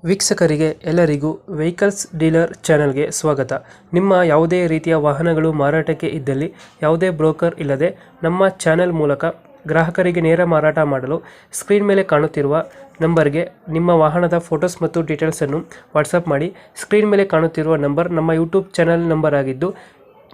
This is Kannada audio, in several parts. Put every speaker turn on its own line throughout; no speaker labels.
ವೀಕ್ಷಕರಿಗೆ ಎಲ್ಲರಿಗೂ ವೆಹಿಕಲ್ಸ್ ಡೀಲರ್ ಚಾನೆಲ್ಗೆ ಸ್ವಾಗತ. ನಿಮ್ಮ ಯಾವುದೇ ರೀತಿಯ ವಾಹನಗಳು ಮಾರಾಟಕ್ಕೆ ಇದ್ದಲ್ಲಿ ಯಾವುದೇ ಬ್ರೋಕರ್ ಇಲ್ಲದೆ ನಮ್ಮ ಚಾನೆಲ್ ಮೂಲಕ ಗ್ರಾಹಕರಿಗೆ ನೇರ ಮಾರಾಟ ಮಾಡಲು ಸ್ಕ್ರೀನ್ ಮೇಲೆ ಕಾಣುತ್ತಿರುವ ನಂಬರ್ಗೆ ನಿಮ್ಮ ವಾಹನದ ಫೋಟೋಸ್ ಮತ್ತು ಡೀಟೇಲ್ಸನ್ನು ವಾಟ್ಸಪ್ ಮಾಡಿ. ಸ್ಕ್ರೀನ್ ಮೇಲೆ ಕಾಣುತ್ತಿರುವ ನಂಬರ್ ನಮ್ಮ ಯೂಟ್ಯೂಬ್ ಚಾನೆಲ್ ನಂಬರ್ ಆಗಿದ್ದು,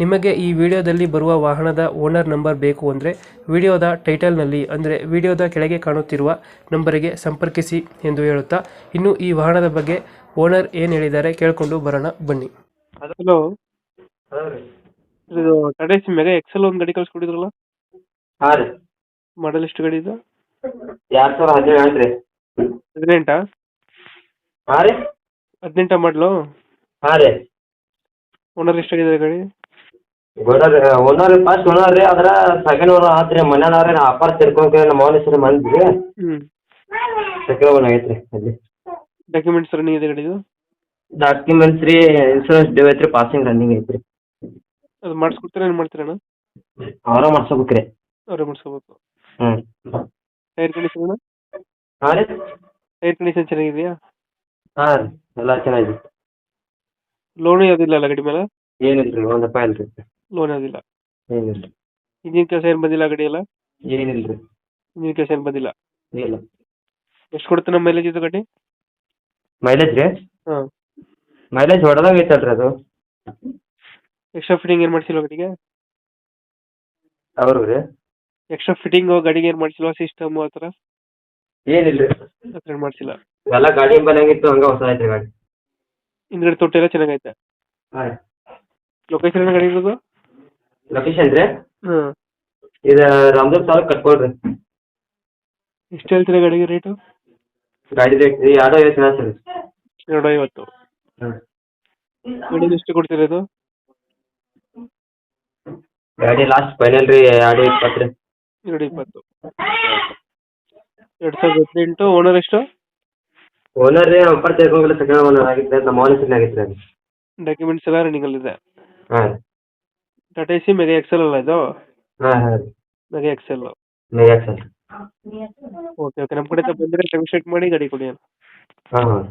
ನಿಮಗೆ ಈ ವಿಡಿಯೋದಲ್ಲಿ ಬರುವ ವಾಹನದ ಓನರ್ ನಂಬರ್ ಬೇಕು ಅಂದರೆ ವಿಡಿಯೋದ ಟೈಟಲ್ನಲ್ಲಿ ಅಂದರೆ ವಿಡಿಯೋದ ಕೆಳಗೆ ಕಾಣುತ್ತಿರುವ ನಂಬರಿಗೆ ಸಂಪರ್ಕಿಸಿ ಎಂದು ಹೇಳುತ್ತಾ, ಇನ್ನು ಈ ವಾಹನದ ಬಗ್ಗೆ ಓನರ್ ಏನು ಹೇಳಿದ್ದಾರೆ ಕೇಳಿಕೊಂಡು ಬರೋಣ ಬನ್ನಿ. ಹಲೋ, ಇದು ಟಾಟಾ ಎಸಿ ಮೆಗಾ ಎಕ್ಸೆಲ್ ಒಂದು ಗಾಡಿ ಕಳ್ಸಿಕೊಟ್ಟಿದ್ರಲ್ಲ,
ಹಾಂ ರೀ.
ಮಾಡಲ್ ಎಷ್ಟು ಗಾಡಿ ಇದು?
2017 ರೀ.
18?
ಹಾಂ ರೀ.
18 ಮಾಡಲು?
ಹಾಂ ರೀ.
ಓನರ್ ಎಷ್ಟಾಗಿದೆ ಗಾಡಿ?
ಓನರ್ ಫಸ್ಟ್ ಓನರ್ ರೀ. ಅದ್ರ ಸೆಕೆಂಡ್ ಓನರ್ ಆತ್ರಿ. ಮನೆಯವ್ರಿ ನಾ ಅಪ್ಪಾರ ತಿರ್ಕೊಂಡ್ರಿ ನಮ್ಮ ಮೌನ ಹೆಸರು ಮಂದಿ ಸೆಕೆಂಡ್ ಓನರ್ ಆಗೈತ್ರಿ. ಅಲ್ಲಿ
ಡಾಕ್ಯುಮೆಂಟ್ಸ್ ರನ್ನಿಂಗ್ ಇದೆ ಗಾಡಿದು?
ಡಾಕ್ಯುಮೆಂಟ್ಸ್ ರೀ, ಇನ್ಸೂರೆನ್ಸ್ ಡ್ಯೂ ಐತ್ರಿ, ಪಾಸಿಂಗ್ ರನ್ನಿಂಗ್ ಐತ್ರಿ.
ಅದು ಮಾಡಿಸ್ಕೊಡ್ತೀರಾ, ಏನು ಮಾಡ್ತೀರಣ್ಣ?
ಅವರ ಮಾಡ್ಸ್ಬೇಕ್ರಿ.
ಅವರೇ ಮಾಡಿಸ್ಕೋಬೇಕು.
ಹ್ಞೂ.
Tyre condition?
ಹಾಂ ರೀ.
ಟೈರ್ ಕಂಡೀಷನ್ ಚೆನ್ನಾಗಿದೆಯಾ?
ಹಾಂ ರೀ, ಎಲ್ಲ ಚೆನ್ನಾಗಿದೆ.
ಲೋನು ಯಾವುದಿಲ್ಲ ಅಲ್ಲ ಗಾಡಿ ಮೇಲೆ?
ಏನಿಲ್ಲ ರೀ, ಒಂದು ರೂಪಾಯಿ ಇಲ್ರಿ.
ಲೋನ್ ಯಾವುದಿಲ್ಲ?
ಏನಿಲ್ಲ ರೀ.
ಇಂಜಿನ್ ಕೆಲಸ ಏನು ಬಂದಿಲ್ಲ ಗಾಡಿ ಎಲ್ಲ?
ಏನಿಲ್ಲ ರೀ.
ಇಂಜಿನ್ ಕೆಲಸ ಏನು ಬಂದಿಲ್ಲ?
ಇಲ್ಲ.
ಎಷ್ಟು ಕೊಡುತ್ತೆ ನಮ್ಮ ಮೈಲೇಜ್ ಇದು ಗಾಡಿ?
ಮೈಲೇಜ್ ರೀ?
ಹಾಂ,
ಮೈಲೇಜ್ ಹೊಡೆದಾಗ ಐತಲ್ರಿ ಅದು.
ಎಕ್ಸ್ಟ್ರಾ ಫಿಟ್ಟಿಂಗ್ ಏನು ಮಾಡಿಸಿಲ್ವ ಗಾಡಿಗೆ?
ಅವರು ರೀ?
ಎಕ್ಸ್ಟ್ರಾ ಫಿಟ್ಟಿಂಗು ಗಾಡಿಗೆ ಏನು ಮಾಡಿಸಿಲ್ವಾ, ಸಿಸ್ಟಮು ಆ ಥರ?
ಏನಿಲ್ಲ ರೀ.
ಆ ಥರ ಏನು ಮಾಡಿಸಿಲ್ಲ.
ಎಲ್ಲ ಗಾಡಿ ಬಂದಂಗಿತ್ತು, ಹಂಗೆ ಹೊಸ ಐತ್ರಿ ಗಾಡಿ.
ಹಿಂದ್ಗಡೆ ತೊಟ್ಟಿ ಎಲ್ಲ ಚೆನ್ನಾಗೈತೆ?
ಹಾಂ ರೀ.
ಲೊಕೇಶನ್ ಗಾಡಿ ಇರೋದು?
ಲೊಕೇಶನ್ ರೀ?
ಹಾಂ.
ಇದು ರಾಮದುರ್ಗ ತಾಲೂಕು ಕಟ್ಕೊಳ್ರಿ.
ಎಷ್ಟು ಹೇಳ್ತೀರಾ ಗಾಡಿಗೆ ರೇಟು?
ಗಾಡಿ ರೇಟ್ ರೀ 250 ರೀ.
250.
ಹಾಂ.
ಗಾಡಿ ಎಷ್ಟು ಕೊಡ್ತೀರಾ ಇದು?
ಗಾಡಿ ಲಾಸ್ಟ್ ಫೈನಲ್ ರೀ 220 ರೀ.
220. 2018. ಓನರ್ ಎಷ್ಟು?
ಓನರ್ ರೀ ನಮ್ಮ ಅಪ್ಪಾರ ತಿರ್ಕೊಂಡ್ರೆ ಸೆಕೆಂಡ್ ಓನರ್ ಆಗಿತ್ತು, ನಮ್ಮ ಮೌನ ಹೆಸರು ಆಗಿತ್ತು ಅದು.
ಡಾಕ್ಯುಮೆಂಟ್ಸ್ ಎಲ್ಲ ರನ್ನಿಂಗಲ್ಲಿದೆ?
ಹಾಂ ರೀ.
ಟಾಟಾ ಎಸಿ ಮೆಗಾ ಎಕ್ಸೆಲ್ ಅಲ್ಲ ಇದು?
ಹಾಂ ಹಾಂ ರೀ.
Mega excel.
Mega excel.
Okay okay, ನಮ್ಮ ಕಡೆ ಬಂದರೆ ನೆಗೋಷಿಯೇಟ್ ಮಾಡಿ ಗಾಡಿ ಕೊಡಿ.
ಹಾಂ ಹಾಂ.